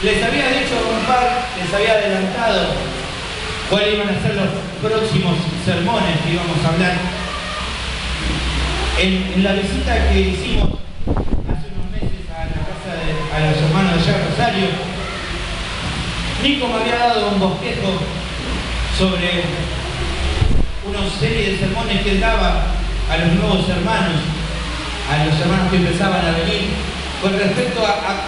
Les había dicho les había adelantado cuáles iban a ser los próximos sermones que íbamos a hablar. En la visita que hicimos hace unos meses a la casa a los hermanos de allá de Rosario, Nico me había dado un bosquejo sobre una serie de sermones que él daba a los nuevos hermanos, a los hermanos que empezaban a venir, con respecto a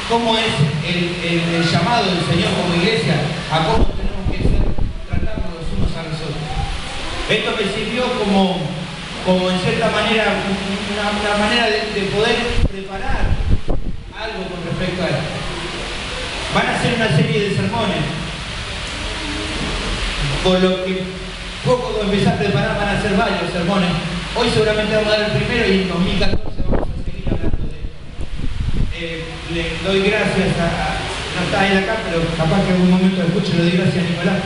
cómo es el llamado del Señor como iglesia, a cómo tenemos que tratarnos los unos a los otros. Esto me sirvió como en cierta manera, una manera de poder preparar algo con respecto a esto. Van a ser una serie de sermones, por lo que poco que empecé a preparar van a ser varios sermones. Hoy seguramente vamos a dar el primero y en 2014 vamos a seguir hablando de esto. Le doy gracias no está él acá, pero capaz que en algún momento lo escuche, le doy gracias a Nicolás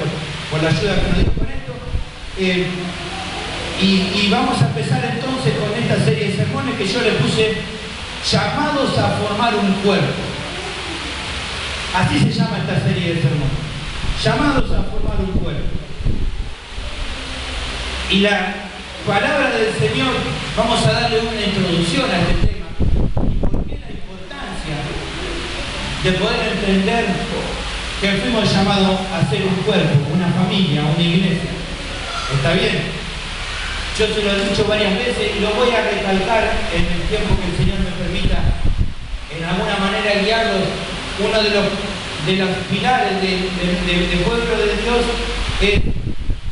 por la ayuda que nos dio con esto. Y vamos a empezar entonces con esta serie de sermones que yo le puse llamados a formar un cuerpo. Así se llama esta serie de sermones. Llamados a formar un cuerpo. Y la palabra del Señor, vamos a darle una introducción a este tema. ¿Y por qué la importancia de poder entender que fuimos llamados a ser un cuerpo, una familia, una iglesia? ¿Está bien? Yo se lo he dicho varias veces y lo voy a recalcar en el tiempo que el Señor me permita en alguna manera guiarlos. Uno de los pilares del pueblo de Dios es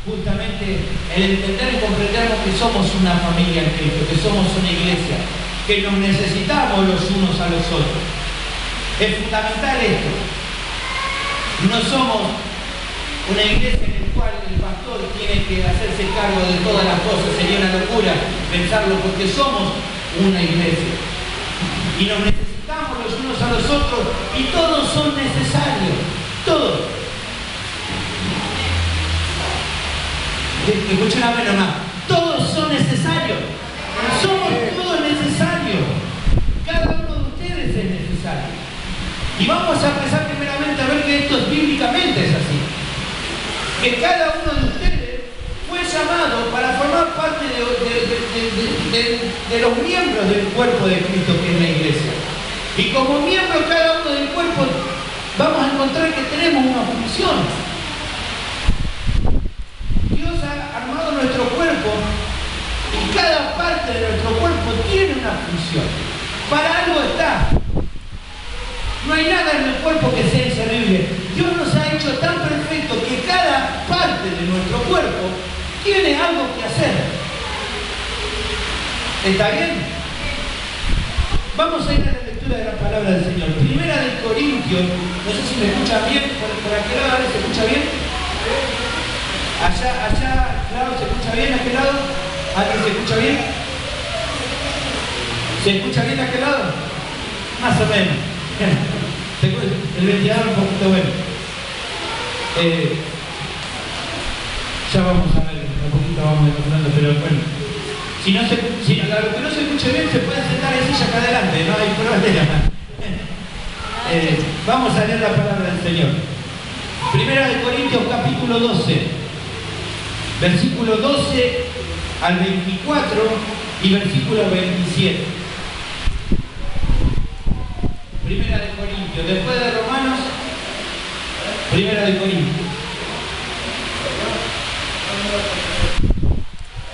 justamente el entender y comprender que somos una familia en Cristo, que somos una iglesia, que nos necesitamos los unos a los otros. Es fundamental esto. No somos una iglesia en la cual el pastor tiene que hacerse cargo de todas las cosas. Sería una locura pensarlo, porque somos una iglesia. Y nos necesitamos los unos a los otros y todos son necesarios. Todos. Escuchen a ver nomás. Todos son necesarios. Somos todos necesarios. Cada uno de ustedes es necesario. Y vamos a empezar primeramente a ver que esto bíblicamente es así. Que cada uno de ustedes fue llamado para formar parte de los miembros del cuerpo de Cristo, que es la iglesia. Y como miembros cada uno del cuerpo vamos a encontrar que tenemos una función. Dios ha armado nuestro cuerpo y cada parte de nuestro cuerpo tiene una función. Para algo está. No hay nada en el cuerpo que sea inservible. Dios nos ha hecho tan perfecto que cada parte de nuestro cuerpo tiene algo que hacer. ¿Está bien? Vamos a ir a la lectura de la palabra del Señor. Primera de Corintios, no sé si me escuchan bien, por aquel lado, ¿se escucha bien? Allá, claro, ¿se escucha bien a aquel lado? ¿Alguien se escucha bien? ¿Se escucha bien a aquel lado? Más o menos. El ventilador un poquito bueno. Ya vamos a ver, un poquito vamos mejorando, pero bueno. A lo que no se escuche bien, se pueden sentar en silla acá adelante, no hay problema. Vamos a leer la palabra del Señor. Primera de Corintios capítulo 12, versículo 12 al 24 y versículo 27. Primera de Corintios, después de Romanos, Primera de Corintios.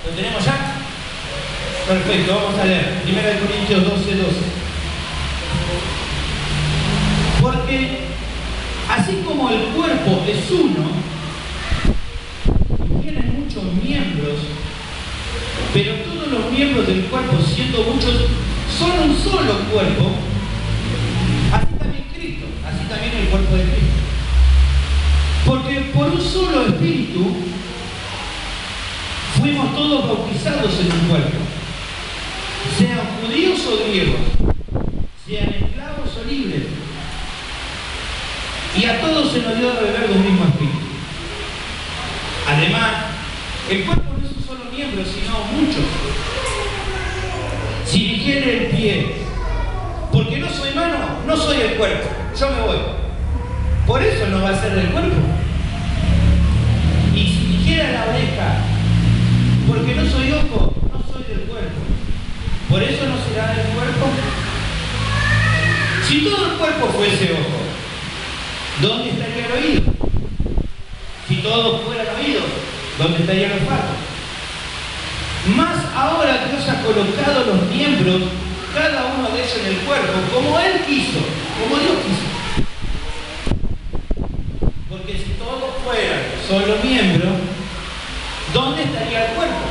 ¿Lo tenemos ya? Perfecto, vamos a leer. Primera de Corintios 12, 12. Porque así como el cuerpo es uno, y tiene muchos miembros, pero todos los miembros del cuerpo, siendo muchos, son un solo cuerpo, así también Cristo, así también el cuerpo de Cristo. Porque por un solo espíritu fuimos todos bautizados en un cuerpo, sean judíos o griegos, sean esclavos o libres, y a todos se nos dio de beber de un mismo espíritu. Además, el cuerpo no es un solo miembro, sino muchos. Si dijere el pie, no soy el cuerpo, yo me voy. Por eso no va a ser del cuerpo. Y si dijera la oreja, porque no soy ojo, no soy del cuerpo, por eso no será del cuerpo. Si todo el cuerpo fuese ojo, ¿dónde estaría el oído? Si todos fueran oídos, ¿dónde estaría el olfato? Más ahora Dios ha colocado los miembros, cada uno de ellos en el cuerpo, como Él quiso, como Dios quiso. Porque si todos fueran solo miembros, ¿dónde estaría el cuerpo?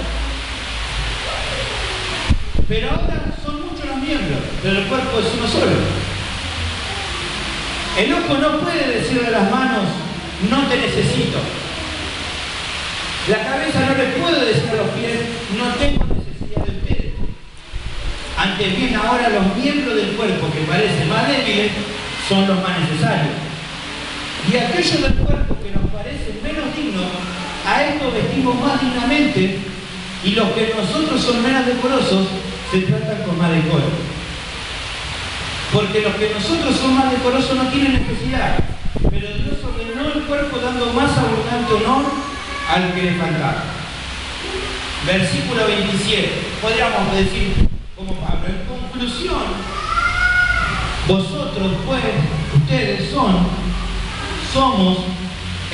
Pero ahora son muchos los miembros, pero el cuerpo es uno solo. El ojo no puede decirle a las manos, no te necesito. La cabeza no le puede decir a los pies, no tengo necesidad de ustedes. Antes bien, ahora los miembros del cuerpo que parecen más débiles son los más necesarios. Y aquellos del cuerpo que nos parecen menos dignos, a estos vestimos más dignamente, y los que nosotros son menos decorosos se tratan con más decoro. Porque los que nosotros son más decorosos no tienen necesidad, pero Dios ordenó el cuerpo dando más abundante honor al que le faltaba. Versículo 27. Podríamos decir como Pablo, en conclusión, vosotros pues, ustedes somos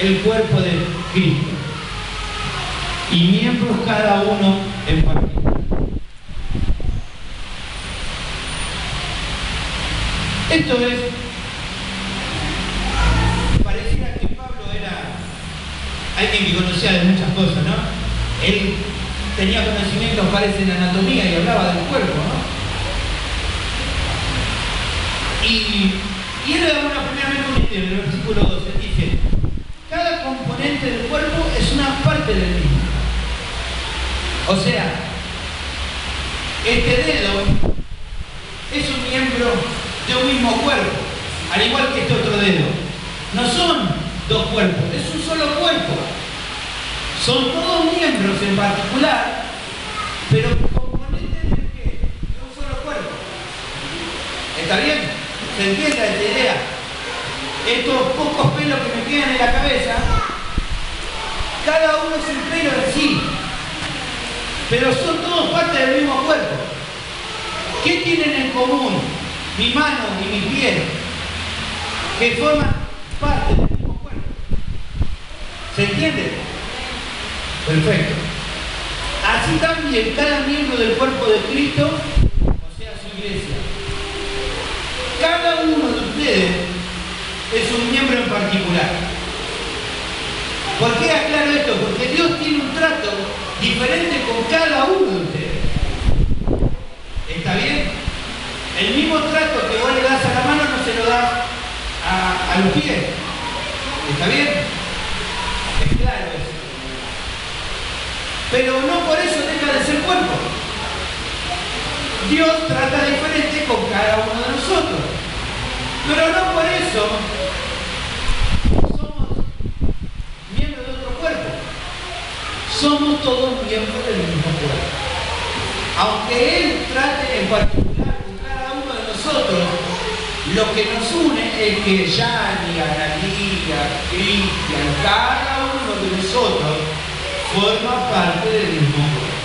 el cuerpo de Cristo y miembros cada uno en particular. Esto es, pareciera que Pablo era alguien que conocía de muchas cosas, ¿no? Él tenía conocimientos, parece, en anatomía y hablaba del cuerpo, ¿no? Y él le da primeramente un ejemplo, en el versículo 12, dice, cada componente del cuerpo es una parte del mismo. O sea, este dedo es un miembro de un mismo cuerpo, al igual que este otro dedo. No son dos cuerpos, es un solo cuerpo. Son todos miembros en particular, pero componentes de qué? De un solo cuerpo. ¿Está bien? ¿Se entiende esta idea? Estos pocos pelos que me quedan en la cabeza, cada uno es un pelo en sí, pero son todos parte del mismo cuerpo. ¿Qué tienen en común mi mano y mi pie? Que forman parte del mismo cuerpo. ¿Se entiende? Perfecto. Así también cada miembro del cuerpo de Cristo, o sea, su iglesia. Cada uno de ustedes es un miembro en particular. ¿Por qué aclaro esto? Porque Dios tiene un trato diferente con cada uno de ustedes. ¿Está bien? El mismo trato que vos le das a la mano no se lo da a los pies. ¿Está bien? Es claro eso. Pero no por eso deja de ser cuerpo. Dios trata diferente con cada uno de nosotros. Pero no por eso somos miembros de otro cuerpo. Somos todos miembros del mismo cuerpo. Aunque Él trate en particular con cada uno de nosotros, lo que nos une es que Yani, Analía, Cristian, cada uno de nosotros forma parte del mismo cuerpo.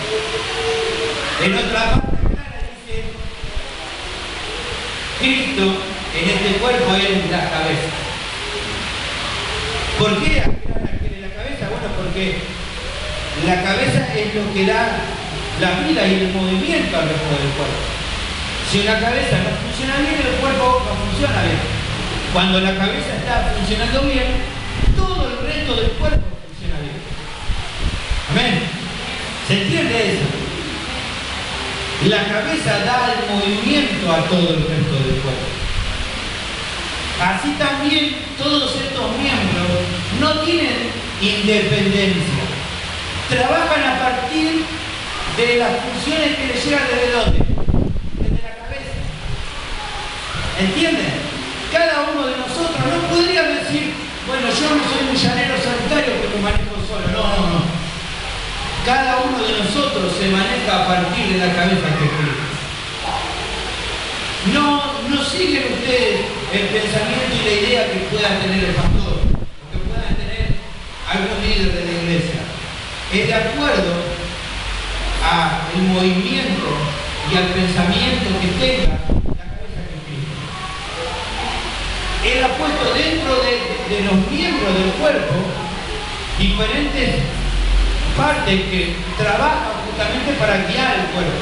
En otra parte clara dice, Cristo en este cuerpo es la cabeza. ¿Por qué aclara que de la cabeza? Bueno, porque la cabeza es lo que da la vida y el movimiento al resto del cuerpo. Si la cabeza no funciona bien, el cuerpo no funciona bien. Cuando la cabeza está funcionando bien, todo el resto del cuerpo funciona bien. Amén. ¿Se entiende eso? La cabeza da el movimiento a todo el resto del cuerpo. Así también todos estos miembros no tienen independencia. Trabajan a partir de las funciones que les llegan desde dónde? Desde la cabeza. ¿Entienden? Cada uno de nosotros no podría decir, bueno, yo no soy un llanero solitario que me manejo solo. No. Cada uno de nosotros se maneja a partir de la cabeza que es Cristo. No siguen ustedes el pensamiento y la idea que pueda tener el pastor, o que pueda tener algún líder de la iglesia. Es de acuerdo al movimiento y al pensamiento que tenga la cabeza de Cristo. Él ha puesto dentro de los miembros del cuerpo diferentes partes que trabajan justamente para guiar el cuerpo.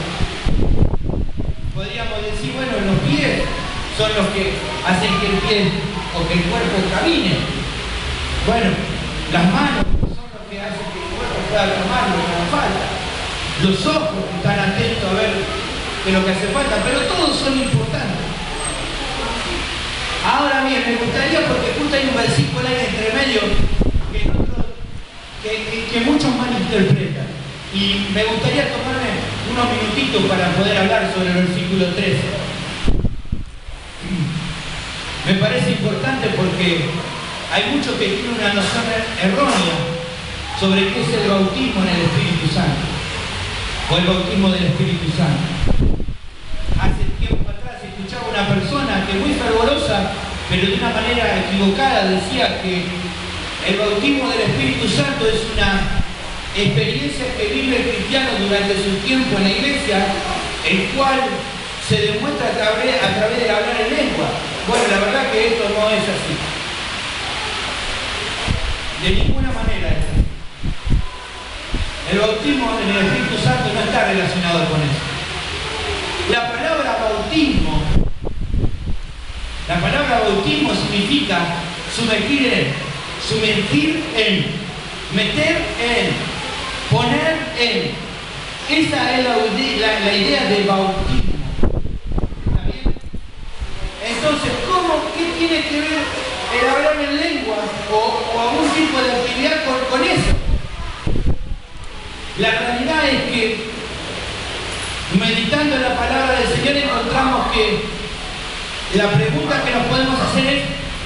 Podríamos decir, bueno, los pies son los que hacen que el pie o que el cuerpo camine. Bueno, las manos son los que hacen que el cuerpo pueda tomar lo que haga falta. Los ojos que están atentos a ver de lo que hace falta, pero todos son importantes. Ahora bien, me gustaría, porque justo hay un versículo ahí entre medio que muchos malinterpretan. Y me gustaría tomarme unos minutitos para poder hablar sobre el versículo 13. Me parece importante porque hay muchos que tienen una noción errónea sobre qué es el bautismo en el Espíritu Santo, o el bautismo del Espíritu Santo. Hace tiempo atrás escuchaba una persona que muy fervorosa, pero de una manera equivocada, decía que el bautismo del Espíritu Santo es una experiencia que vive el cristiano durante su tiempo en la iglesia, el cual se demuestra a través de hablar en lengua. Bueno, la verdad que esto no es así. De ninguna manera es así. El bautismo en el Espíritu Santo no está relacionado con eso. La palabra bautismo significa sumergir en, meter en, poner en. Esa es la idea de bautismo. ¿Está bien? Entonces, ¿qué tiene que ver el hablar en lengua o algún tipo de actividad con eso? La realidad es que, meditando en la palabra del Señor, encontramos que la pregunta que nos podemos hacer es: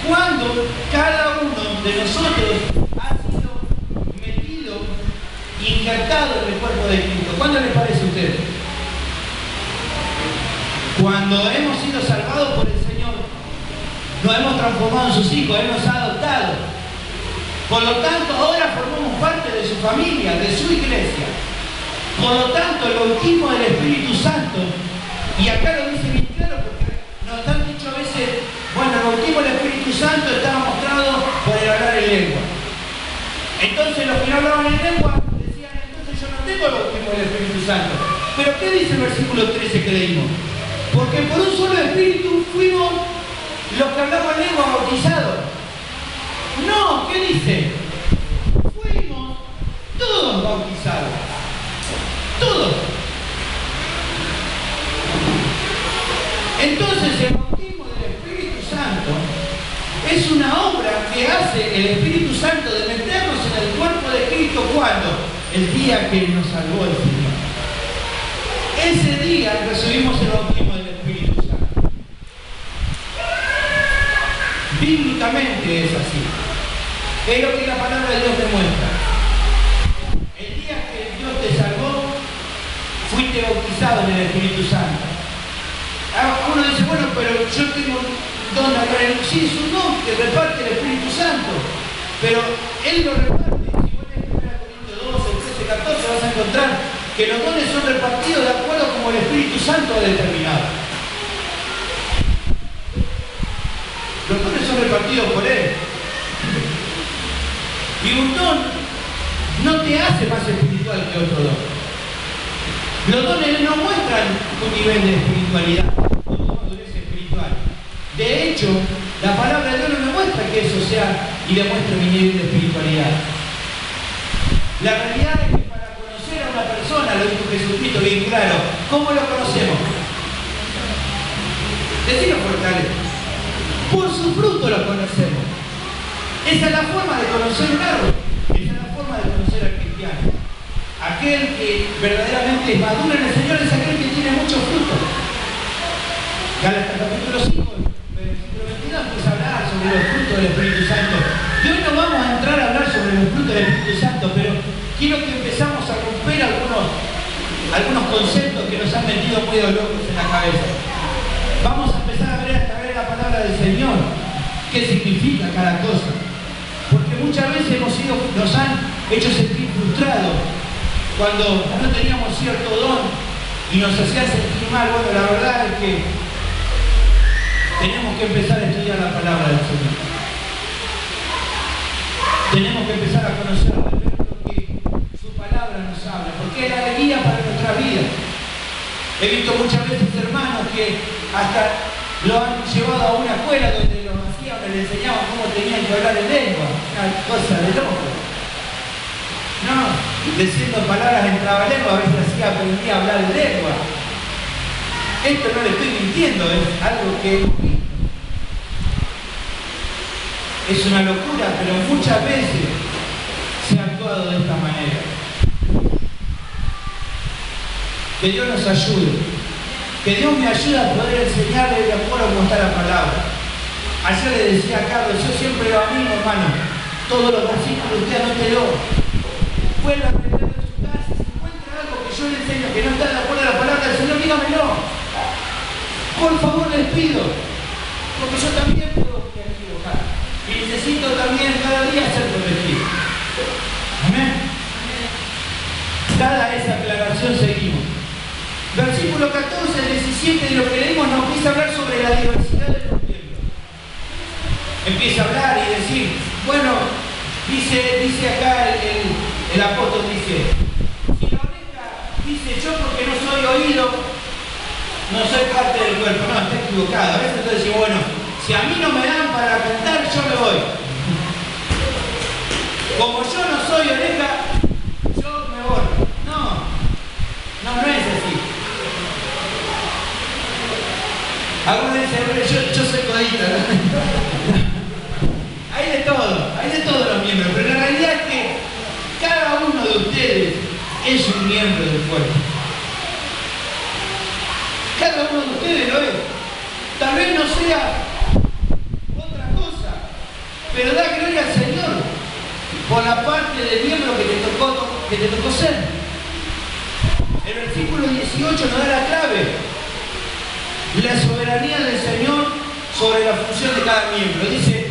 ¿cuándo cada uno de nosotros ha sido metido, injertado en el cuerpo de Cristo? ¿Cuándo les parece a ustedes? Cuando hemos sido salvados por el Señor, nos hemos transformado en sus hijos, Él nos ha adoptado. Por lo tanto, ahora formamos parte de su familia, de su iglesia. Por lo tanto, el bautismo del Espíritu Santo, y acá lo dice bien claro porque nos han dicho a veces, bueno, el bautismo del Espíritu Santo estaba mostrado por el hablar en lengua. Entonces los que no hablaban en lengua decían, entonces yo no tengo el bautismo del Espíritu Santo. Pero ¿qué dice el versículo 13 que leímos? Porque por un solo Espíritu fuimos los que hablamos en lengua bautizados. No, ¿qué dice? Fuimos todos bautizados. Todos. Entonces el bautismo del Espíritu Santo es una obra que hace el Espíritu Santo de meternos en el cuerpo de Cristo. ¿Cuándo? El día que nos salvó el Señor. Ese día recibimos el bautismo del Espíritu Santo. Bíblicamente es así. Es lo que la palabra de Dios demuestra. El día que Dios te salvó, fuiste bautizado en el Espíritu Santo. Uno dice, bueno, pero yo tengo un don de hablar en... Sí, es un don que reparte el Espíritu Santo, pero Él lo reparte. Si vos lees 1 Corintios 12, 13, 14, vas a encontrar que los dones son repartidos de acuerdo como el Espíritu Santo ha determinado. Los dones son repartidos por Él. Y un don no te hace más espiritual que otro don. Los dones no muestran tu nivel de espiritualidad o tu madurez espiritual. De hecho, la palabra de Dios no me muestra que eso sea y demuestre mi nivel de espiritualidad. La realidad es que para conocer a una persona, lo dijo Jesucristo bien claro, ¿cómo lo conocemos? Decilo por tal. Por su fruto lo conocemos. Esa es la forma de conocer un árbol. Esa es la forma de conocer al cristiano. Aquel que verdaderamente es maduro en el Señor es aquel que tiene mucho fruto. Gálatas capítulo 5, versículo 22, empieza a hablar sobre los frutos del Espíritu Santo. Y hoy no vamos a entrar a hablar sobre los frutos del Espíritu Santo, pero quiero que empezamos a romper algunos conceptos que nos han metido muy locos en la cabeza. Vamos a empezar a ver la palabra del Señor. qué significa cada cosa. Porque muchas veces nos han hecho sentir frustrados cuando no teníamos cierto don y nos hacía sentir mal. Bueno, la verdad es que tenemos que empezar a estudiar la palabra del Señor. Tenemos que empezar a conocer de lo que su palabra nos habla, porque es la guía para nuestra vida. He visto muchas veces hermanos que hasta lo han llevado a una escuela donde los hacían, les enseñaban cómo tenían que hablar en lengua. Una cosa de loco. No, diciendo palabras en trabalengua, a veces así aprendí a hablar en lengua. Esto no le estoy mintiendo, es algo que es una locura, pero muchas veces se ha actuado de esta manera. Que Dios nos ayude. Que Dios me ayude a poder enseñarle de acuerdo a cómo está la palabra. Ayer le decía a Carlos, yo siempre lo animo, hermano. Todos los versículos usted anótelo. Vuelva a aprender en su casa. Si encuentra algo que yo le enseño que no está de acuerdo a la palabra del Señor, dígamelo. Por favor, les pido. Porque yo también puedo equivocar. Y necesito también cada día ser corregido. Amén. Dada esa aclaración, seguimos. Versículo 14 al 17 de lo que leímos nos empieza a hablar sobre la diversidad de los miembros. Empieza a hablar y decir, bueno, dice acá el apóstol, dice, si la oreja dice yo porque no soy oído, no soy parte del cuerpo, no, está equivocado. A veces entonces decimos, bueno, si a mí no me dan para cantar, yo me voy. Como yo no soy oreja, yo me borro. No es así. Algunos dicen, yo soy codita, ¿no? Hay de todos los miembros, pero la realidad es que cada uno de ustedes es un miembro del cuerpo. Cada uno de ustedes lo es. Tal vez no sea otra cosa, pero da gloria al Señor por la parte del miembro que te tocó ser. El versículo 18 nos da la clave. La soberanía del Señor sobre la función de cada miembro. Dice,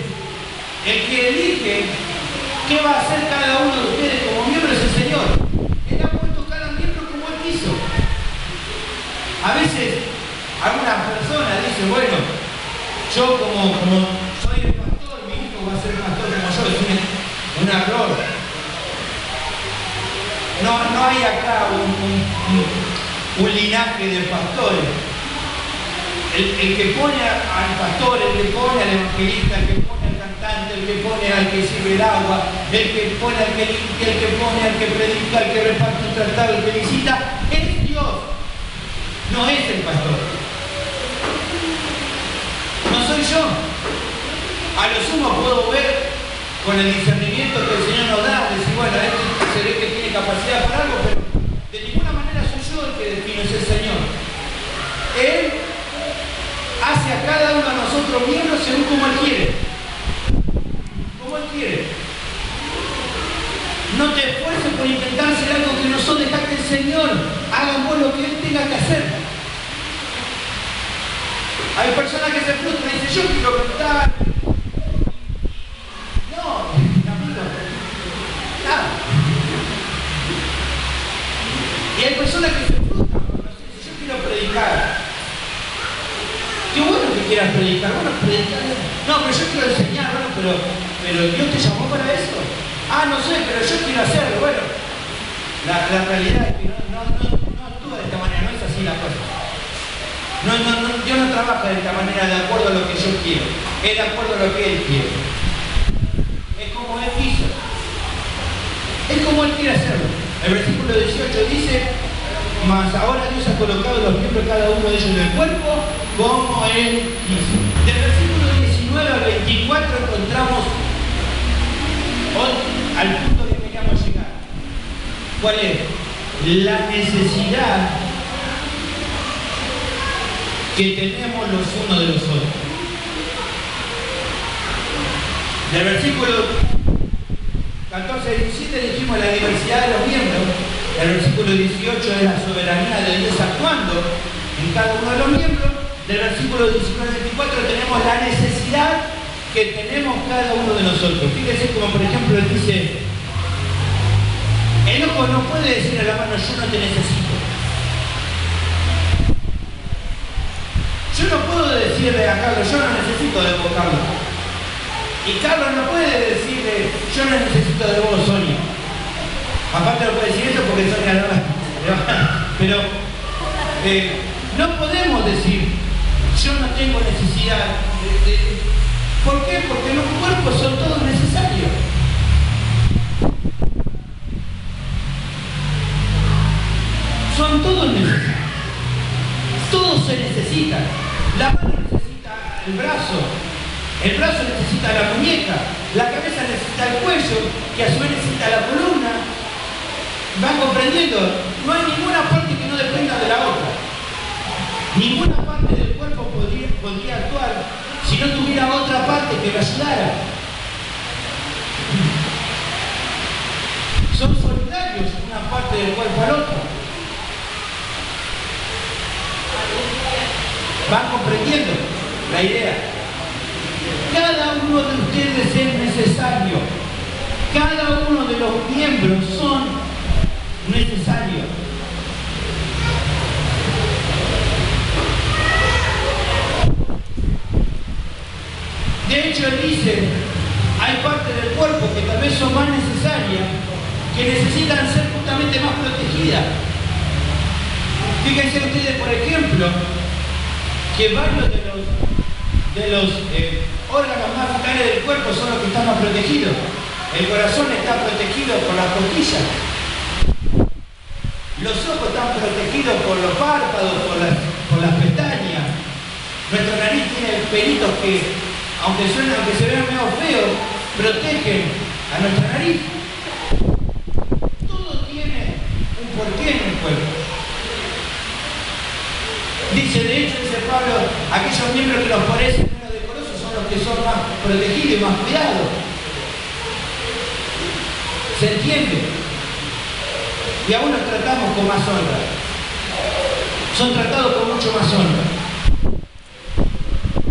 el que elige qué va a hacer cada uno de ustedes como miembro es el Señor. Él ha puesto cada miembro como Él quiso. A veces, algunas personas dicen, bueno, yo como soy el pastor, mi hijo va a ser pastor como yo. Es un error. No hay acá un linaje de pastores. El que pone al pastor, el que pone al evangelista, el que pone al cantante, el que pone al que sirve el agua, el que pone al que limpia, el que pone al que predica, el que reparte un tratado, el que visita, es Dios. No es el pastor. No soy yo. A lo sumo puedo ver con el discernimiento que el Señor nos da, decir, bueno, este se ve que tiene capacidad para algo, pero de ninguna manera soy yo el que define, es el Señor. Él hace a cada uno de nosotros miembros según como Él quiere. Como Él quiere. No te esfuerces por intentar hacer algo que no sos, deja que el Señor haga vos lo que Él tenga que hacer. Hay personas que se frustran y dicen, yo quiero cantar. No, amigo. Nada. Y hay personas que se frustran. Yo quiero predicar. Qué bueno que quieras predicar. Bueno, predicar. No, pero yo quiero enseñar. Bueno, pero Dios te llamó para eso. Ah, no sé, pero yo quiero hacerlo. Bueno, la realidad es que no actúa de esta manera. No es así la cosa. Dios no trabaja de esta manera de acuerdo a lo que yo quiero. Es de acuerdo a lo que Él quiere. Es como Él quiso. Es como Él quiere hacerlo. El versículo 18 dice, mas ahora Dios ha colocado los miembros de cada uno de ellos en el cuerpo como Él quiso. Del versículo 19 al 24 encontramos al punto que queríamos llegar. ¿Cuál es? La necesidad que tenemos los unos de los otros. Del versículo 14 al 17 dijimos la diversidad de los miembros. El versículo 18 es la soberanía de Dios actuando en cada uno de los miembros. Del versículo 19 al 24 tenemos la necesidad que tenemos cada uno de nosotros. Fíjense como por ejemplo él dice, el ojo no puede decir a la mano, yo no te necesito. Yo no puedo decirle a Carlos, yo no necesito de vos, Carlos. Y Carlos no puede decirle, yo no necesito de vos, Sonia. Aparte no puede decir eso porque Sonia no va. Pero no podemos decir, yo no tengo necesidad. ¿Por qué? Porque los cuerpos son todos necesarios. Son todos necesarios. Todos se necesitan. La mano necesita el brazo necesita la muñeca, la cabeza necesita el cuello, que a su vez necesita la columna. ¿Van comprendiendo? No hay ninguna parte que no dependa de la otra. Ninguna parte del cuerpo podría actuar si no tuviera otra parte que lo ayudara. Son solidarios una parte del cuerpo al otro. ¿Van comprendiendo la idea? Cada uno de ustedes es necesario. Cada uno de los miembros son necesarios. De hecho, él dice, hay partes del cuerpo que tal vez son más necesarias, que necesitan ser justamente más protegidas. Fíjense ustedes, por ejemplo, que varios de los órganos más vitales del cuerpo son los que están más protegidos. El corazón está protegido por las costillas. Los ojos están protegidos por los párpados, por las pestañas. Nuestra nariz tiene pelitos que, aunque se vean medio feos, protegen a nuestra nariz. Todo tiene un porqué en el cuerpo. Dice, de hecho, dice Pablo, aquellos miembros que nos parecen menos decorosos son los que son más protegidos y más cuidados. ¿Se entiende? Y aún los tratamos con más honra. Son tratados con mucho más honra.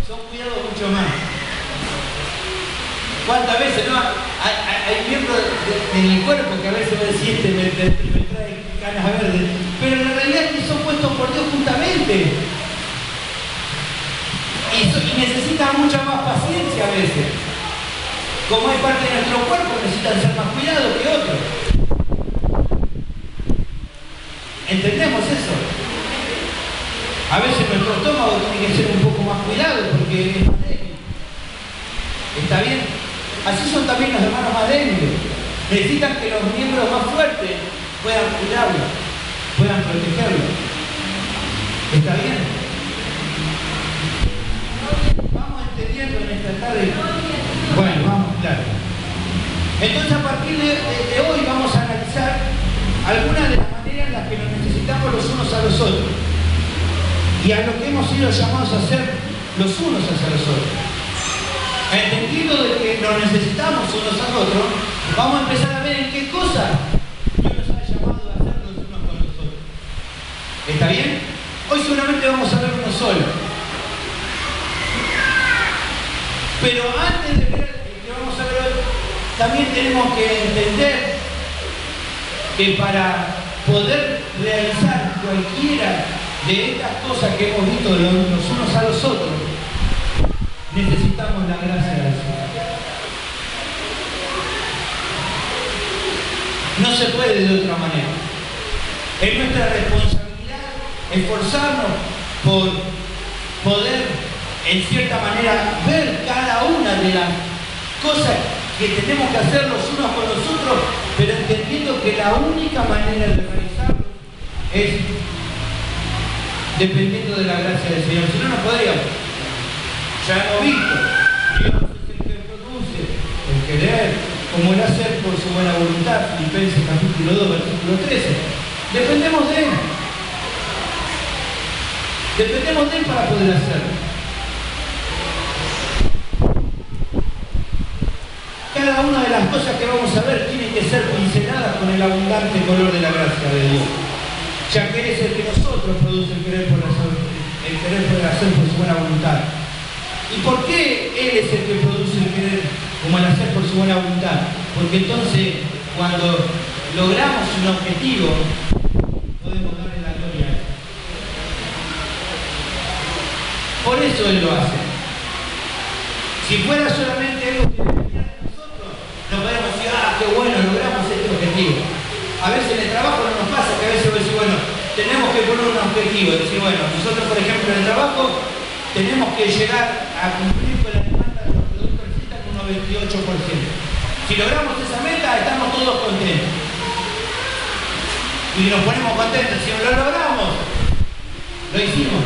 Son cuidados mucho más. ¿Cuántas veces no? Hay miembros en el cuerpo que a veces me trae canas verdes, pero en realidad que son puestos por Dios justamente. Y necesitan mucha más paciencia a veces. Como hay parte de nuestro cuerpo, necesitan ser más cuidados que otros. ¿Entendemos eso? A veces nuestro estómago tiene que ser un poco más cuidado porque es más débil. ¿Está bien? Así son también los hermanos más débiles. Necesitan que los miembros más fuertes puedan cuidarlo, puedan protegerlo. ¿Está bien? Vamos entendiendo en esta tarde. Bueno, vamos, claro. Entonces a partir de hoy vamos a analizar algunas de las maneras en las que nos necesitamos los unos a los otros. Y a lo que hemos sido llamados a hacer los unos hacia los otros. Entendiendo de que nos necesitamos unos a otros, vamos a empezar a ver en qué cosas Dios nos ha llamado a hacer los unos con los otros. ¿Está bien? Hoy seguramente vamos a ver uno solo. Pero antes de ver el que vamos a ver hoy, también tenemos que entender que para poder realizar cualquiera de estas cosas que hemos visto los unos a los otros, necesitamos la gracia del Señor. No se puede de otra manera. Es nuestra responsabilidad esforzarnos por poder, en cierta manera, ver cada una de las cosas que tenemos que hacer los unos con los otros, pero entendiendo que la única manera de realizarlo es dependiendo de la gracia del Señor. Si no, no podríamos. Ya hemos visto, Dios es el que produce el querer como el hacer por su buena voluntad. Filipenses capítulo 2, versículo 13. Dependemos de Él. Dependemos de Él para poder hacerlo. Cada una de las cosas que vamos a ver tiene que ser pinceladas con el abundante color de la gracia de Dios. Ya que es el que nosotros produce el querer por hacer por su buena voluntad. ¿Y por qué Él es el que produce como el hacer por su buena voluntad. Porque entonces, cuando logramos un objetivo, podemos darle la gloria a Él. Por eso Él lo hace. Si fuera solamente algo que dependía de nosotros, nos podríamos decir, ah, qué bueno, logramos este objetivo. A veces en el trabajo no nos pasa que a veces decimos, bueno, tenemos que poner un objetivo. Es decir, bueno, nosotros por ejemplo en el trabajo tenemos que llegar a cumplir con la demanda de los productos que necesitan un 98%. Si logramos esa meta, estamos todos contentos. Y nos ponemos contentos. Si lo logramos, lo hicimos.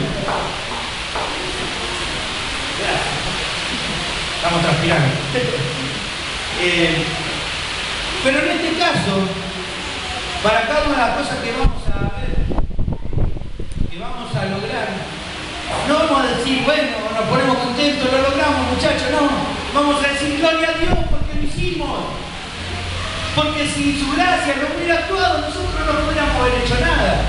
Gracias. Estamos transpirando. Pero en este caso, para cada una de las cosas que vamos a ver, que vamos a lograr, no vamos a decir, bueno, nos ponemos contentos, lo logramos, muchachos, no. Vamos a decir, gloria a Dios porque lo hicimos. Porque si su gracia no hubiera actuado, nosotros no podríamos haber hecho nada.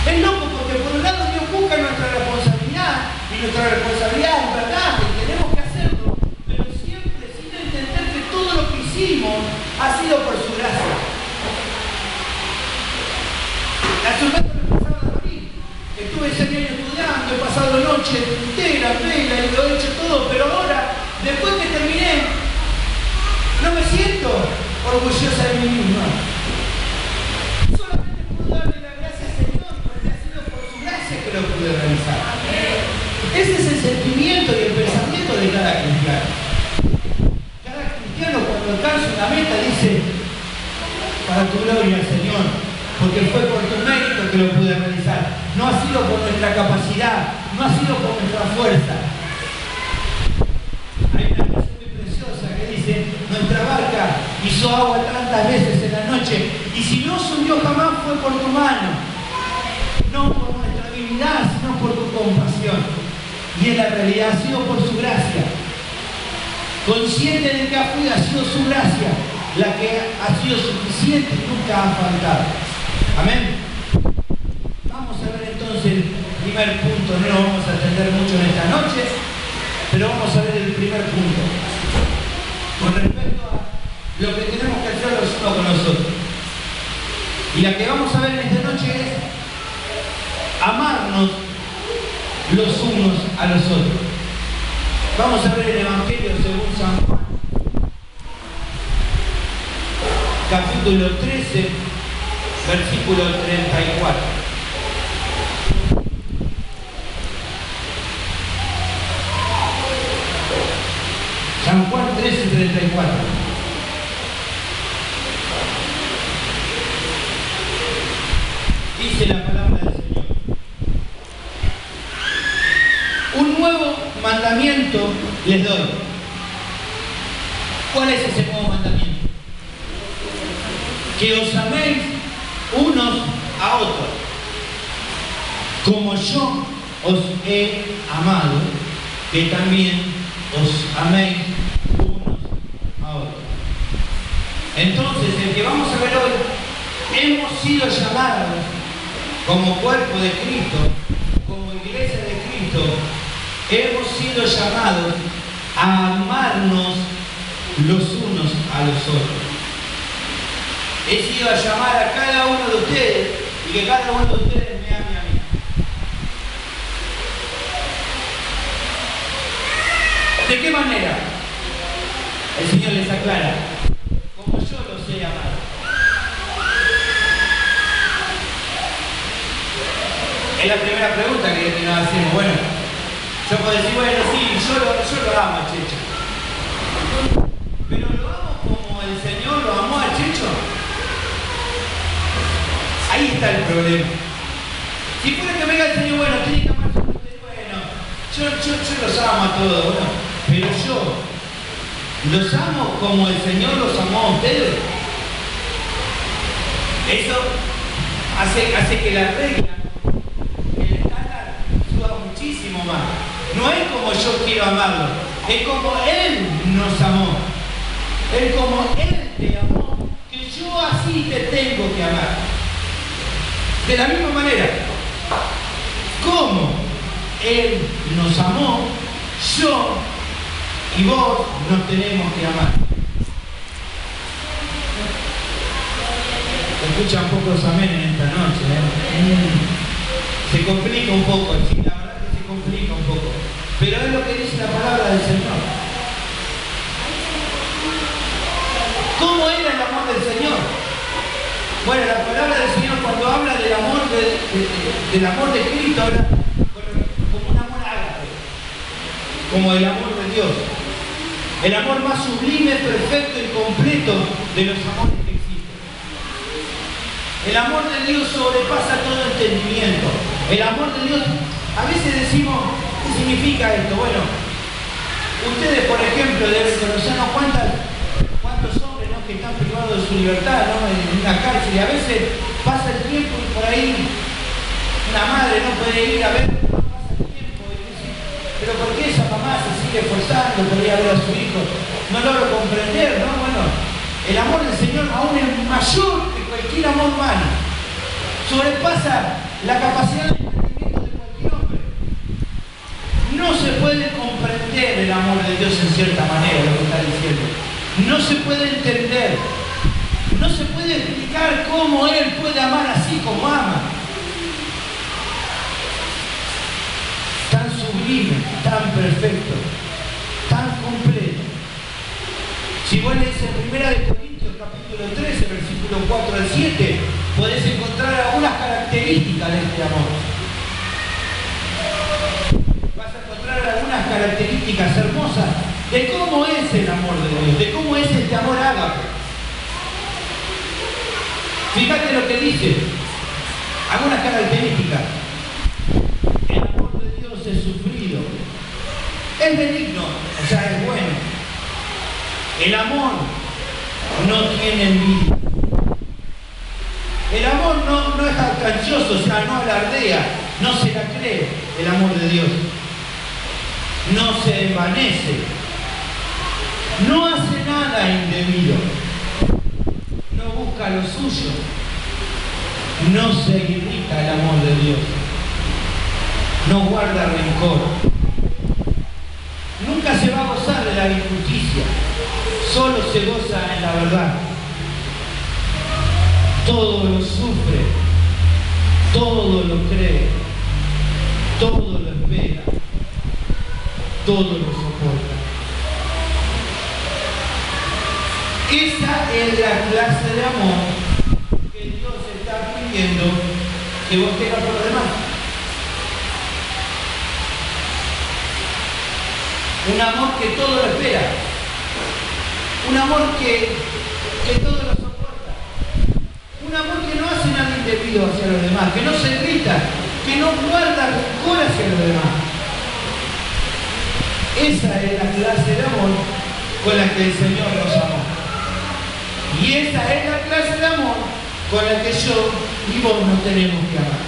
Es loco porque por un lado Dios busca nuestra responsabilidad, y nuestra responsabilidad es verdad, y tenemos que hacerlo, pero siempre sin entender que todo lo que hicimos ha sido por su gracia. Hace un rato me pasaba de morir. Estuve 6 años estudiando, he pasado noche entera, vela, y lo he hecho todo, pero ahora, después que terminé, no me siento orgullosa de mí misma. Solamente puedo darle la gracia al Señor porque ha sido por su gracia que lo pude realizar. Ese es el sentimiento y el pensamiento de cada cristiano. Cada cristiano cuando alcanza una meta dice, para tu gloria, Señor, porque fue por tu mérito que lo pude realizar. No ha sido por nuestra capacidad, no ha sido por nuestra fuerza. Hay una frase muy preciosa que dice, nuestra barca hizo agua tantas veces en la noche, y si no se hundió jamás fue por tu mano. No por nuestra habilidad, sino por tu compasión. Y en la realidad ha sido por su gracia. Consciente de que ha sido su gracia la que ha sido suficiente y nunca ha faltado. Amén. Vamos a ver entonces el primer punto. No lo vamos a atender mucho en esta noche, pero vamos a ver el primer punto. Con respecto a lo que tenemos que hacer los unos con los otros. Y la que vamos a ver en esta noche es amarnos los unos a los otros. Vamos a ver el Evangelio según San Juan, capítulo 13, versículo 34. San Juan 13, 34. Dice la palabra del Señor. Un nuevo mandamiento les doy. ¿Cuál es ese nuevo mandamiento? Que os améis unos a otros, como yo os he amado, que también os améis unos a otros. Entonces, el que vamos a ver hoy, hemos sido llamados como cuerpo de Cristo, como iglesia de Cristo, hemos sido llamados a amarnos los unos a los otros. He sido a llamar a cada uno de ustedes y que cada uno de ustedes me ame a mí. ¿De qué manera? El Señor les aclara, como yo los he amado. Es la primera pregunta que nos hacemos. Bueno, yo puedo decir, bueno, sí, yo lo amo a Checho. Pero ¿lo amo como el Señor lo amó a Checho? Ahí está el problema. Si fuera que venga el Señor, bueno, tiene que amarse a ustedes, bueno, yo los amo a todos, bueno, pero yo los amo como el Señor los amó a ustedes. Eso hace que la regla, el estándar, suba muchísimo más. No es como yo quiero amarlo, es como Él nos amó. Es como Él te amó, que yo así te tengo que amar. De la misma manera, como Él nos amó, yo y vos nos tenemos que amar. Escuchan pocos amén en esta noche, Se complica un poco, sí, la verdad que se complica un poco. Pero es lo que dice la palabra del Señor. ¿Cómo era el amor del Señor? Bueno, la palabra del Señor cuando habla del amor de Cristo, habla como un amor ágape, como el amor de Dios. El amor más sublime, perfecto y completo de los amores que existen. El amor de Dios sobrepasa todo entendimiento. El amor de Dios, a veces decimos, ¿qué significa esto? Bueno, ustedes, por ejemplo, deben conocernos cuántos hombres, ¿no?, que están privados de su libertad, ¿no?, en una cárcel, y a veces pasa el tiempo y por ahí una madre no puede ir a ver, no pasa el tiempo y dice, pero ¿por qué esa mamá se sigue esforzando por ir a ver a su hijo? No logro comprender, ¿no? Bueno, el amor del Señor aún es mayor que cualquier amor humano. Sobrepasa la capacidad de entendimiento de cualquier hombre. No se puede comprender el amor de Dios en cierta manera, lo que está diciendo. No se puede entender. No se puede explicar cómo Él puede amar así como ama. Tan sublime, tan perfecto, tan completo. Si vos lees en 1 Corintios capítulo 13, versículo 4 al 7, podés encontrar algunas características de este amor. Vas a encontrar algunas características hermosas de cómo es el amor de Dios, de cómo es este amor ágape. Fíjate lo que dice, algunas características. El amor de Dios es sufrido, es benigno, o sea, es bueno. El amor no tiene envidia. El amor no es alcancioso, o sea, no alardea, no se la cree el amor de Dios. No se envanece, no hace nada indebido, no busca lo suyo, no se irrita el amor de Dios, no guarda rencor, nunca se va a gozar de la injusticia, solo se goza en la verdad. Todo lo sufre, todo lo cree, todo lo espera, todo lo soporta. Esa es la clase de amor que Dios está pidiendo que vos tengas por los demás. Un amor que todo lo espera. Un amor que todo lo soporta. Un amor que no hace nada indebido hacia los demás, que no se irrita, que no guarda rencor hacia los demás. Esa es la clase de amor con la que el Señor nos amó. Y esa es la clase de amor con la que yo y vos nos tenemos que amar.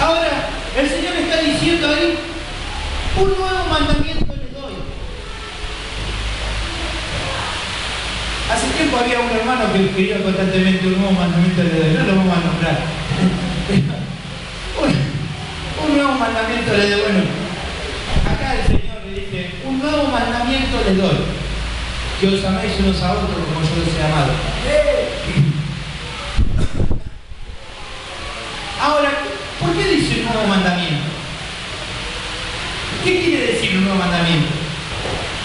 Ahora, el Señor está diciendo ahí, un nuevo mandamiento les doy. Hace tiempo había un hermano que quería constantemente un nuevo mandamiento les doy, no lo vamos a nombrar. Un nuevo mandamiento les doy. Bueno, acá el Señor le dice, un nuevo mandamiento les doy, que os améis unos a otros como yo los he amado. Ahora, ¿por qué dice un nuevo mandamiento? ¿Qué quiere decir un nuevo mandamiento?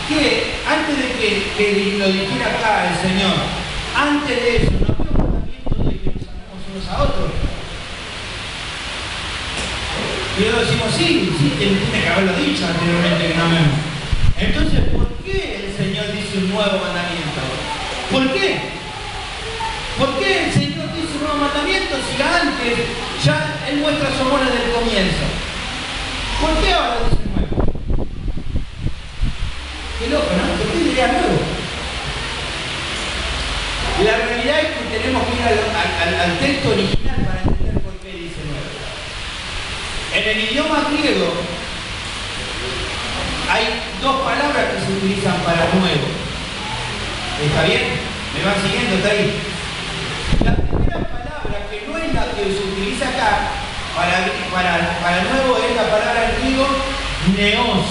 Que antes de que lo dijera acá el Señor, antes de eso, no había un mandamiento de que nos amemos unos a otros. Y luego decimos, sí, tiene que haberlo dicho anteriormente que no amemos. Entonces, ¿por qué el Señor dice un nuevo mandamiento? ¿Por qué? ¿Por qué el Señor dice un nuevo mandamiento si antes ya Él muestra su amor desde el comienzo? ¿Por qué ahora dice nuevo? Qué loco, ¿no? ¿Por qué diría nuevo? La realidad es que tenemos que ir al texto original para entender por qué dice nuevo. En el idioma griego hay dos palabras que se utilizan para nuevo. ¿Está bien? ¿Me van siguiendo? ¿Está ahí? La primera palabra, que no es la que se utiliza acá para el nuevo es la palabra en griego neos,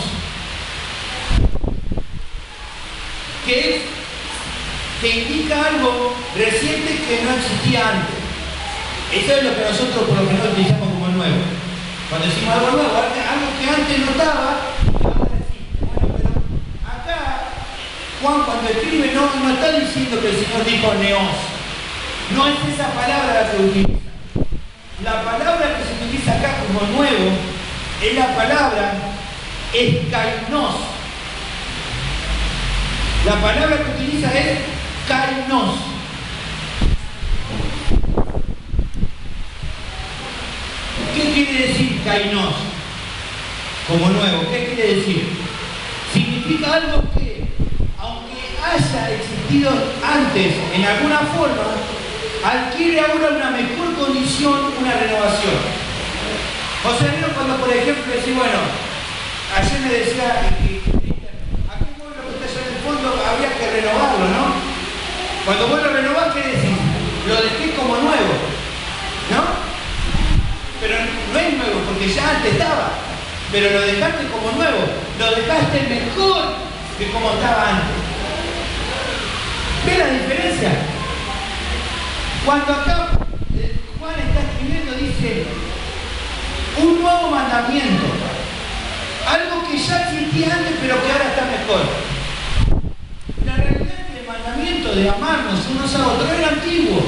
que indica algo reciente que no existía antes. Eso es lo que nosotros por lo general utilizamos como nuevo. Cuando decimos algo nuevo, algo que antes no estaba, ahora existe. Bueno, pero acá Juan cuando escribe no está diciendo que el Señor dijo neos. No es esa palabra la que utiliza. La palabra que se utiliza acá como nuevo es la palabra kainos. La palabra que utiliza es kainos. ¿Qué quiere decir kainos? Como nuevo, ¿qué quiere decir? Significa algo que, aunque haya existido antes en alguna forma, adquiere ahora una mejor condición, una renovación. O sea, ¿no? Cuando por ejemplo decís, bueno, ayer me decía que aquel pueblo que está allá en el fondo habría que renovarlo, ¿no? Cuando vos lo renovás, ¿qué decís? Lo dejé como nuevo, ¿no? Pero no es nuevo, porque ya antes estaba. Pero lo dejaste como nuevo. Lo dejaste mejor que como estaba antes. ¿Ves la diferencia? Cuando acá Juan está escribiendo, dice un nuevo mandamiento. Algo que ya existía antes, pero que ahora está mejor. La realidad es que el mandamiento de amarnos unos a otros era antiguo.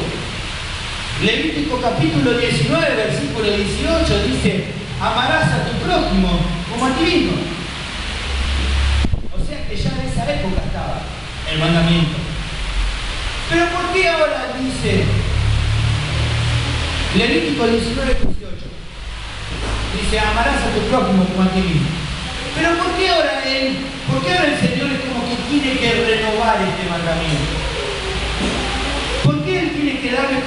Levítico capítulo 19, versículo 18 dice: amarás a tu prójimo como a ti mismo. O sea que ya en esa época estaba el mandamiento. Pero ¿por qué ahora dice Levítico 19, 18? Dice: amarás a tu prójimo como a ti mismo. Pero ¿por qué ahora el Señor es como que tiene que renovar este mandamiento? ¿Por qué Él tiene que darle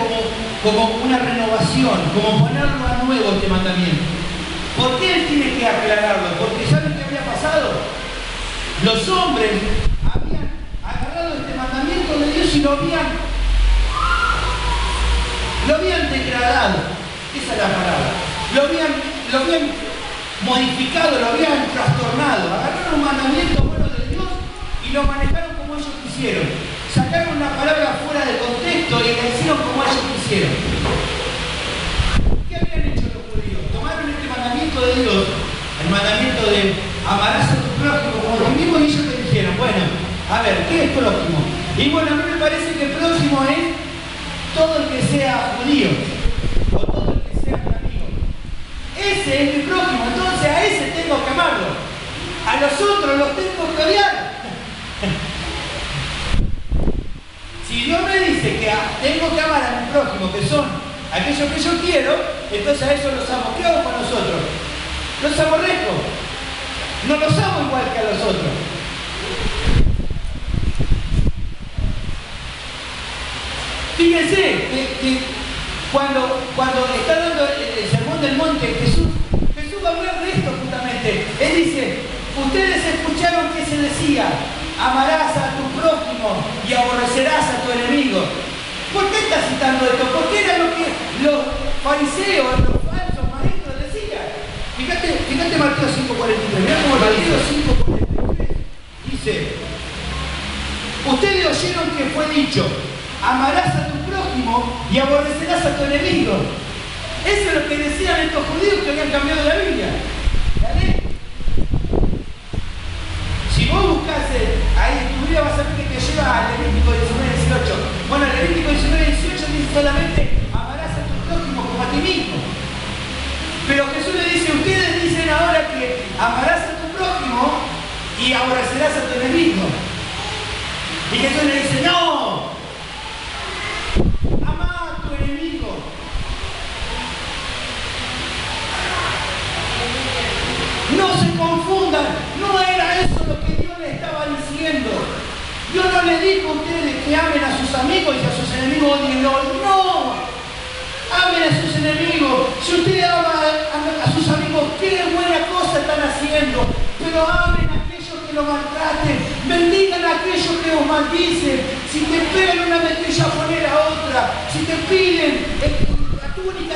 como una renovación, como ponerlo a nuevo este mandamiento? ¿Por qué Él tiene que aclararlo? Porque ¿saben qué había pasado? Los hombres habían agarrado este mandamiento de Dios y lo habían degradado. Esa es la palabra. Lo habían modificado, lo habían trastornado. Agarraron un mandamiento bueno de Dios y lo manejaron como ellos quisieron. Sacaron una palabra fuera de contexto y la hicieron como ellos quisieron. ¿Qué habían hecho los judíos? Tomaron este mandamiento de Dios, el mandamiento de amarás a tu prójimo como a ti mismo, y ellos le dijeron: bueno, a ver, ¿qué es prójimo? Y bueno, a mí me parece que prójimo es todo el que sea judío o todo el que sea mi amigo. Ese es mi prójimo, entonces a ese tengo que amarlo. A los otros los tengo que odiar. Si Dios me dice que tengo que amar a mi prójimo, que son aquellos que yo quiero, entonces a ellos los amo. ¿Qué hago con nosotros? Los aborrezco. No los amo igual que a los otros. Fíjense que cuando está dando el sermón del monte, Jesús va a hablar de esto justamente. Él dice: ustedes escucharon que se decía: amarás a tu prójimo y aborrecerás a tu enemigo. ¿Por qué está citando esto? Porque era lo que los fariseos, los falsos maestros decían. Fíjate Mateo 5:43. Mirá cómo Mateo 5:43 dice: ustedes oyeron que fue dicho: amarás a tu prójimo y aborrecerás a tu enemigo. Eso es lo que decían estos judíos que habían cambiado la Biblia. ¿La ley? Si vos buscás ahí en tu Biblia, vas a ver que te lleva a Levítico 19, 18. Bueno, Levítico 19, 18 dice solamente: amarás a tu prójimo como a ti mismo. Pero Jesús le dice: ustedes dicen ahora que amarás a tu prójimo y aborrecerás a tu enemigo. Y Jesús le dice: no, amá a tu enemigo. No se confundan, no era eso lo que Dios le estaba diciendo. Dios no le dijo a ustedes que amen a sus amigos y a sus enemigos odienlos. No, amen a sus enemigos. Si ustedes aman a sus amigos, qué buena cosa están haciendo. Pero amen a aquellos que los maltraten, bendigan a aquellos que os maldicen. Si te pegan una mejilla, poner a otra. Si te piden la túnica,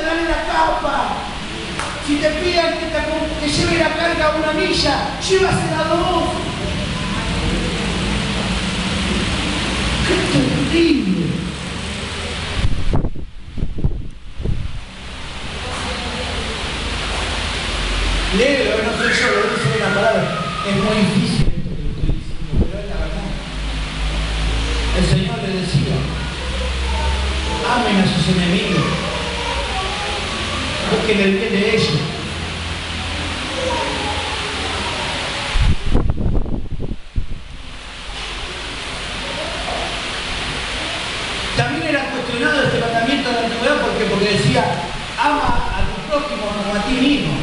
te pidan que lleve la carga 1 milla, llévasela 2. ¡Qué terrible! Léelo, no soy yo, lo dice una palabra. Es muy difícil esto que lo estoy diciendo, pero es la verdad. El Señor le decía, amen a sus enemigos, busquen el bien de ellos. También era cuestionado este mandamiento de la antigüedad porque decía, ama a tu prójimo como a ti mismo.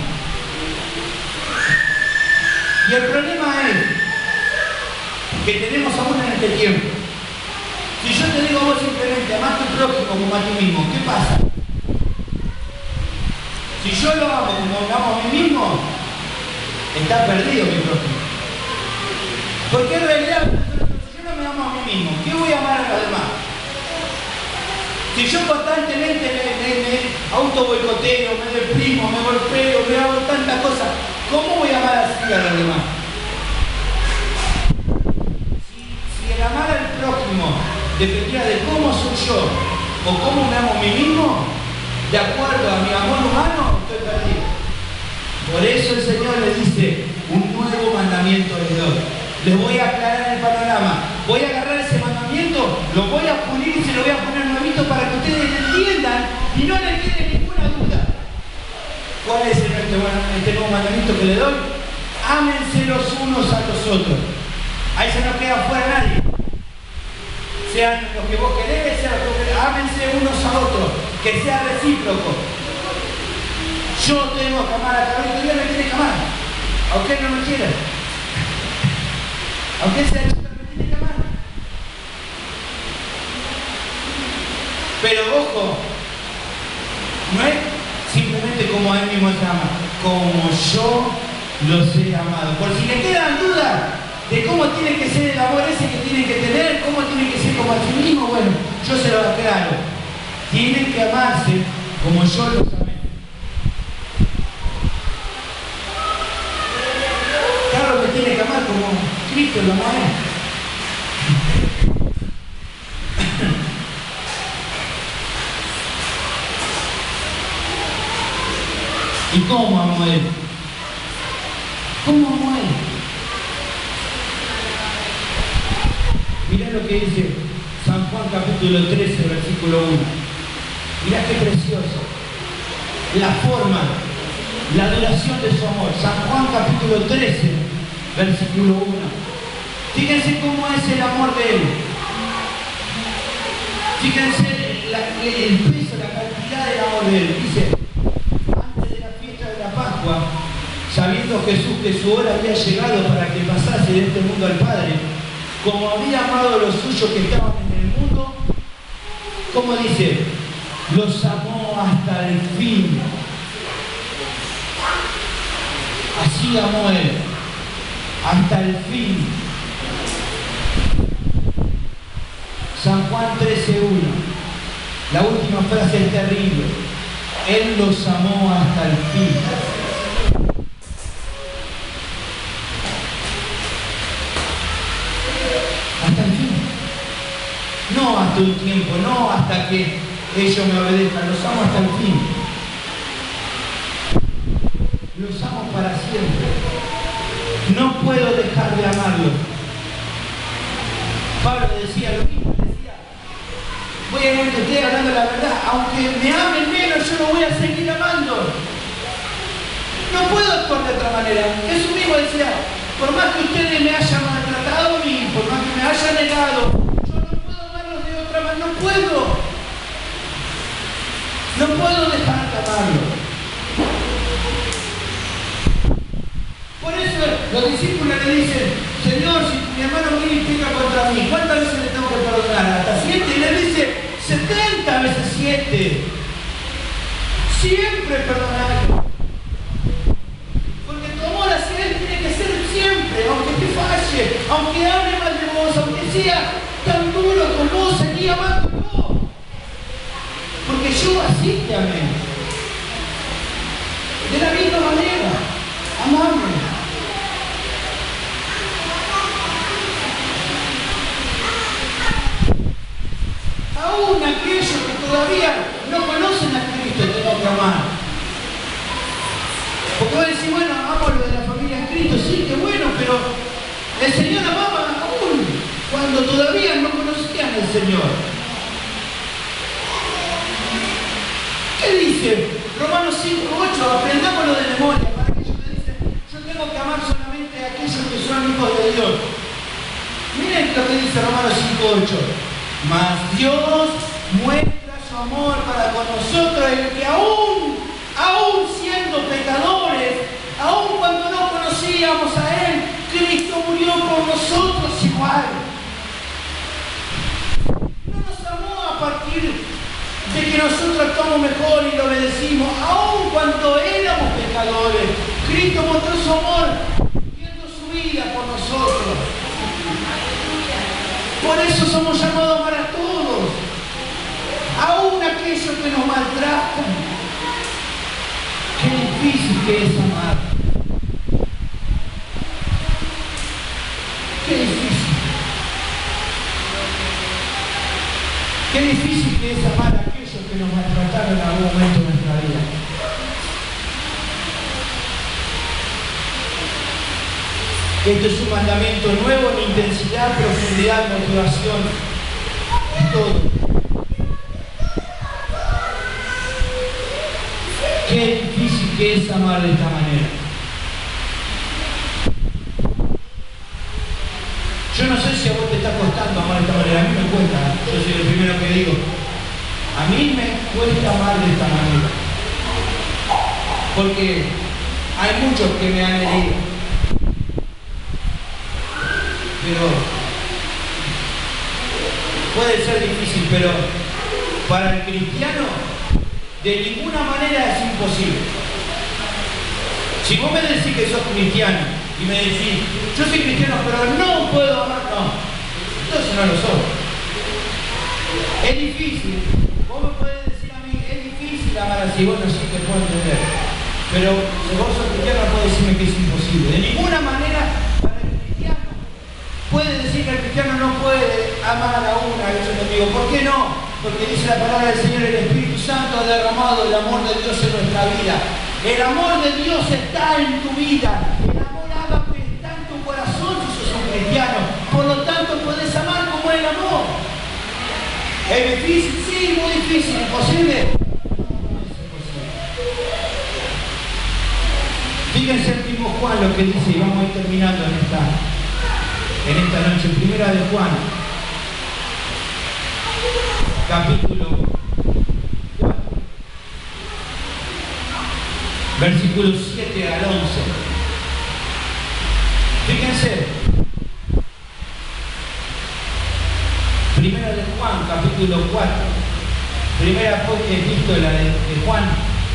Y el problema es que tenemos aún en este tiempo. Si yo te digo a vos simplemente, ama a tu prójimo como a ti mismo, ¿qué pasa? Si yo lo amo como me amo a mí mismo, está perdido mi prójimo. Porque en realidad, si yo no me amo a mí mismo, ¿qué voy a amar a los demás? Si yo constantemente me auto boicoteo, me deprimo, me golpeo, me hago tantas cosas, ¿cómo voy a amar así a los demás? Si el amar al prójimo dependiera de cómo soy yo o cómo me amo a mí mismo, de acuerdo a mi amor humano, estoy perdido. Por eso el Señor le dice, un nuevo mandamiento les doy. Les voy a aclarar el panorama. Voy a agarrar ese mandamiento, lo voy a pulir y se lo voy a poner nuevito para que ustedes entiendan y no les quede ninguna duda. ¿Cuál es este nuevo mandamiento que le doy? Ámense los unos a los otros. Ahí se no queda fuera nadie. Sean los que vos querés, sean los que vos querés. Ámense unos a otros. Que sea recíproco. Yo tengo que amar a Carlos, Dios me tiene que amar. Aunque él no me quiera. Aunque sea el otro me tiene que amar. Pero ojo, no es simplemente como a él mismo se ama, como yo los he amado. Por si le quedan dudas de cómo tiene que ser el amor ese que tienen que tener, cómo tiene que ser como a sí mismo, bueno, yo se lo aclaro. Tienen que amarse como yo los amé. Carlos me tiene que amar como Cristo lo amó a él. ¿Y cómo amó él? ¿Cómo amó él? Mirá lo que dice San Juan capítulo 13, versículo 1. Mirá qué precioso. La forma, la duración de su amor. San Juan capítulo 13, versículo 1. Fíjense cómo es el amor de él. Fíjense el peso, la cantidad del amor de él. Dice, sabiendo Jesús que su hora había llegado para que pasase de este mundo al Padre, como había amado a los suyos que estaban en el mundo, como dice, los amó hasta el fin. Así amó él, hasta el fin. San Juan 13:1, la última frase es terrible. Él los amó hasta el fin. Hasta el fin. No hasta un tiempo, no hasta que ellos me obedezcan. Los amo hasta el fin. Los amo para siempre. No puedo dejar de amarlos. Pablo decía lo mismo, decía, voy a ver que estoy hablando la verdad, aunque me amen menos, yo lo voy a seguir amando. No puedo actuar de otra manera. Jesús mismo decía, por más que ustedes me hayan maltratado a mí, por más que me hayan negado, yo no puedo amarlos de otra manera, no puedo. No puedo dejar de amarlos. Por eso los discípulos le dicen, Señor, si mi hermano viene y peca contra mí, ¿cuántas veces le tengo que perdonar? ¿Hasta 7? Y le dice, 70 veces 7. Siempre perdonarlo. Porque tu amor hacia Él tiene que ser siempre, aunque te falle, aunque hable mal de vos, aunque sea tan duro con vos, seguí amándolo. Porque yo así te amé. De la misma manera, amame. Aún aquellos que todavía no conocen a Cristo tenemos que amar. Porque vos decís, bueno, amamos lo de la familia en Cristo, sí, qué bueno, pero el Señor amaba aún cuando todavía no conocían al Señor. ¿Qué dice? Romanos 5:8, aprendámoslo de memoria, para aquellos que dicen, yo tengo que amar solamente a aquellos que son hijos de Dios. Miren lo que dice Romanos 5:8. Mas Dios muestra su amor para con nosotros, en que aún siendo pecadores, aún cuando no conocíamos a Él, Cristo murió por nosotros igual. No nos amó a partir de que nosotros actuamos mejor y lo obedecimos, aún cuando éramos pecadores. Cristo mostró su amor viendo su vida por nosotros. Por eso somos llamados a amar a todos, aún aquellos que nos maltratan. Qué difícil que es amar. Qué difícil. Qué difícil que es amar a aquellos que nos maltrataron en algún momento de nuestra vida. Esto es un mandamiento nuevo en intensidad, profundidad, motivación y todo. Qué difícil que es amar de esta manera. Yo no sé si a vos te está costando amar de esta manera. A mí me cuesta, yo soy el primero que digo. A mí me cuesta amar de esta manera. Porque hay muchos que me han herido. Pero puede ser difícil, pero para el cristiano de ninguna manera es imposible. Si vos me decís que sos cristiano y me decís, yo soy cristiano pero no puedo amar, no, entonces no lo soy. Es difícil. Vos me podés decir a mí, es difícil amar así, bueno, sí te puedo entender. Pero si vos sos cristiano no podés decirme que es imposible. De ninguna manera para el cristiano puede decir que el cristiano no puede amar a un enemigo. ¿Por qué no? Porque dice la palabra del Señor, el Espíritu Santo ha derramado el amor de Dios en nuestra vida. El amor de Dios está en tu vida. El amor ágape está en tu corazón si sos un cristiano. Por lo tanto, podés amar como Él amó. ¿Es difícil? Sí, muy difícil. ¿Imposible? No es imposible. Fíjense el mismo Juan lo que dice, y vamos a ir terminando en esta noche. Primera de Juan, capítulo 4, versículos 7 al 11. Fíjense, Primera de Juan, capítulo 4, primera epístola de Juan,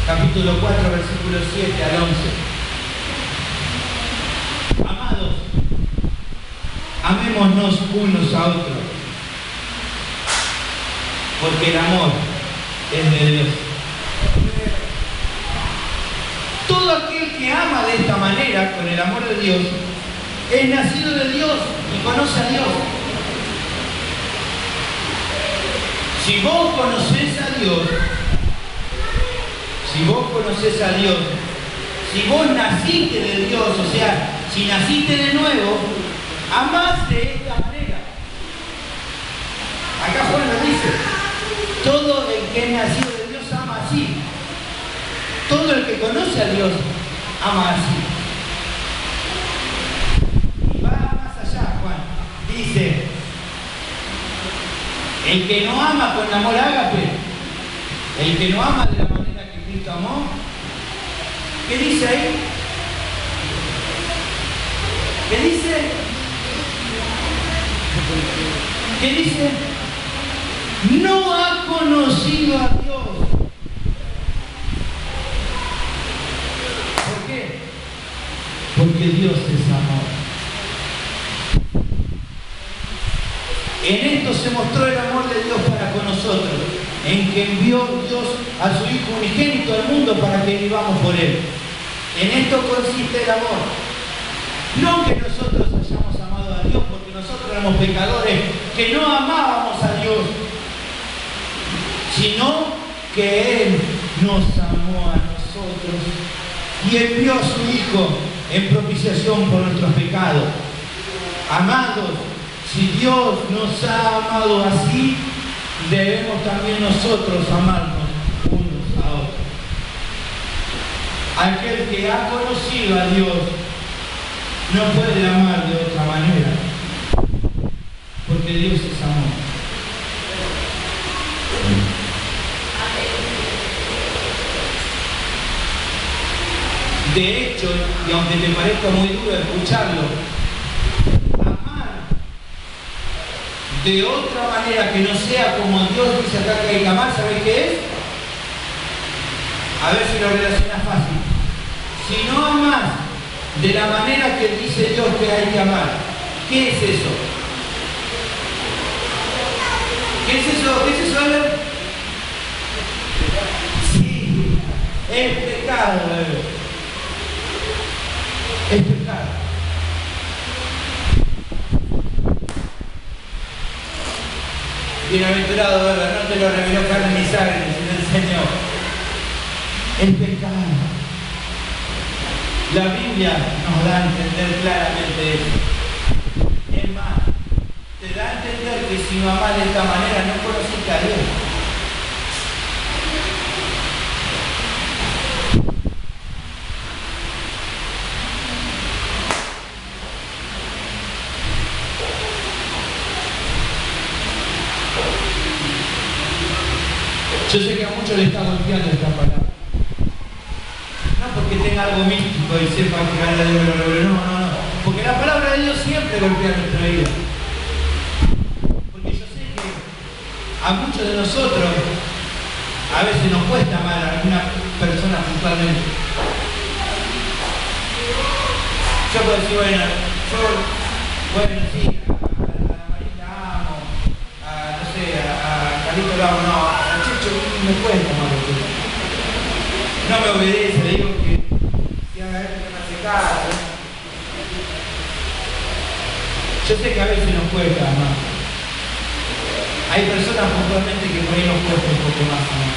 capítulo 4, versículos 7 al 11. Amados, amémonos unos a otros, porque el amor es de Dios. Todo aquel que ama de esta manera, con el amor de Dios, es nacido de Dios y conoce a Dios. Si vos conocés a Dios, si vos naciste de Dios, o sea, si naciste de nuevo, amás de esta manera. Acá Juan lo dice. Todo el que es nacido de Dios ama así. Todo el que conoce a Dios ama así. Y va más allá, Juan. Dice, el que no ama con amor ágape, el que no ama de la manera que Cristo amó, ¿qué dice ahí? ¿Qué dice? ¿Qué dice? No ha conocido a Dios. ¿Por qué? Porque Dios es amor. En esto se mostró el amor de Dios para con nosotros, en que envió Dios a su Hijo unigénito al mundo para que vivamos por Él. En esto consiste el amor. No que nosotros hayamos amado a Dios, porque nosotros éramos pecadores que no amábamos a Dios, sino que Él nos amó a nosotros y envió a su Hijo en propiciación por nuestros pecados. Amados, si Dios nos ha amado así, debemos también nosotros amarnos unos a otros. Aquel que ha conocido a Dios no puede amar de otra manera, porque Dios es amor. De hecho, y aunque te parezca muy duro escucharlo, amar de otra manera que no sea como Dios dice acá que hay que amar, ¿sabes qué es? A ver si lo relacionas fácil. Si no amas de la manera que dice Dios que hay que amar, ¿qué es eso? ¿Qué es eso? ¿Qué es eso, Albert? Sí, es pecado, Albert. Es pecado. Bienaventurado, Albert, no te lo reveló carne ni sangre, sino el Señor. Es pecado. La Biblia nos da a entender claramente eso. Es más, te da a entender que si no amas de esta manera no conociste a Dios. Yo sé que a muchos les está golpeando esta palabra. No porque tenga algo místico y sepa que gana Dios lo reveló, no. Porque la palabra de Dios siempre golpea nuestra vida. Porque yo sé que a muchos de nosotros a veces nos cuesta amar a alguna persona puntualmente. Yo puedo decir, bueno, sí, a la Marita amo, no sé, a Carlito lo amo, no, a Checho me cuesta amar a usted. No me obedece, le digo que si haga esto que me hace caso. Yo sé que a veces nos cuesta amar. Hay personas puntualmente que por ahí nos cuesta un poco más amar.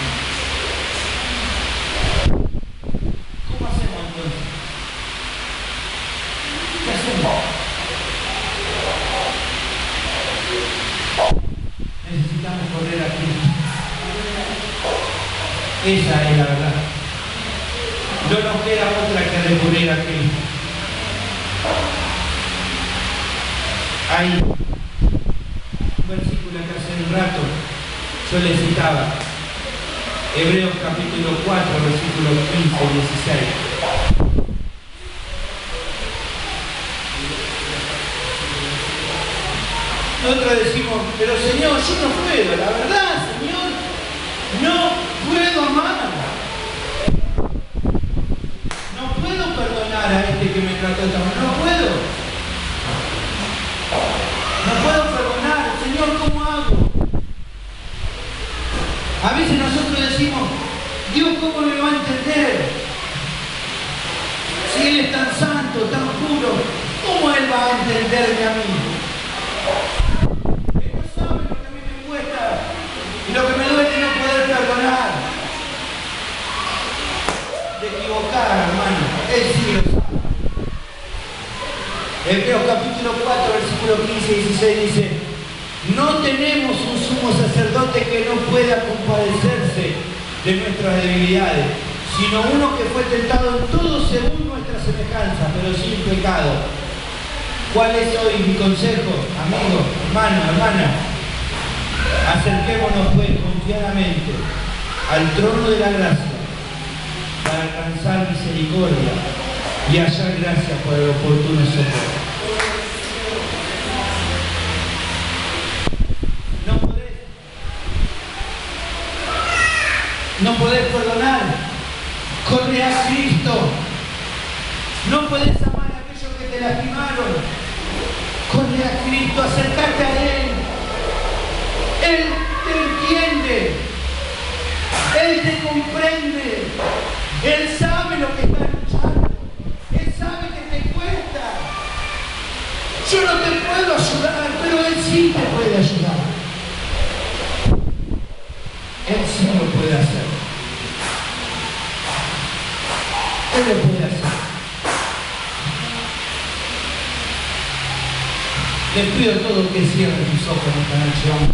¿Cómo hacemos entonces? ¿Qué hacemos? Necesitamos correr a Cristo. Esa es la verdad. No nos queda otra que recurrir a Cristo. Hay un versículo que hace un rato yo le citaba. Hebreos capítulo 4, versículos 15 y 16. Nosotros decimos, pero Señor, yo no puedo, la verdad, Señor, no puedo amar. No puedo perdonar a este que me trató de mal. No puedo. No puedo perdonar. Señor, ¿cómo hago? A veces nosotros decimos, Dios, ¿cómo me va a entender? Si Él es tan santo, tan puro, ¿cómo Él va a entenderme a mí? Él no sabe lo que a mí me cuesta y lo que me duele no poder perdonar. De equivocar, hermano. Él sí lo sabe. Hebreos capítulo 4, versículo 15 y 16 dice: no tenemos un sumo sacerdote que no pueda compadecerse de nuestras debilidades, sino uno que fue tentado en todo según nuestra semejanza, pero sin pecado. ¿Cuál es hoy mi consejo, amigo, hermano, hermana? Acerquémonos pues confiadamente al trono de la gracia para alcanzar misericordia y hallar gracia por el oportuno socorro. No podés perdonar, corre a Cristo. No podés amar a aquellos que te lastimaron, corre a Cristo, acércate a Él. Él te entiende, Él te comprende, Él sabe lo que está luchando. ¿Qué le puede hacer? Les pido a todos que cierren sus ojos en esta noche. Vamos.